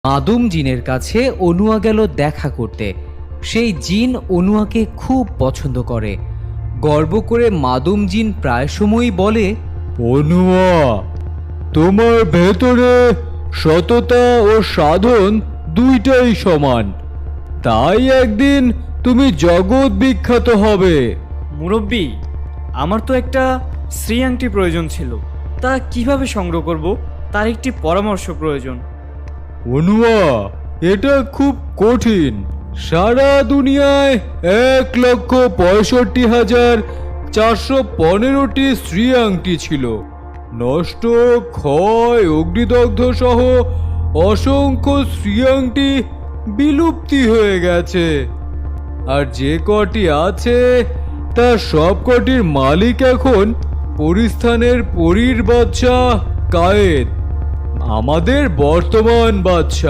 মাদুম জিনের কাছে অনুয়া গেল দেখা করতে। সেই জিন অনুয়াকে খুব পছন্দ করে। গর্ব করে মাদুম জিন প্রায় সময়ই বলে, অনুয়া, তোমার ভেতরে সততা ও সাধন দুইটাই সমান, তাই একদিন তুমি জগৎ বিখ্যাত হবে। মুরব্বী, আমার তো একটা শ্রী আংটি প্রয়োজন ছিল, তা কিভাবে সংগ্রহ করব তার একটি পরামর্শ প্রয়োজন। অনুয়া, এটা খুব কঠিন। সারা দুনিয়ায় 1,65,415টি শ্রী আংটি ছিল। নষ্ট, ক্ষয়, অগ্নিদগ্ধ সহ অসংখ্য শ্রী আংটি বিলুপ্তি হয়ে গেছে। আর যে কটি আছে তার সব কটির মালিক এখন পরিস্থানের পরীর বাদশাহ কায়েদ, আমাদের বর্তমান বাদশাহ।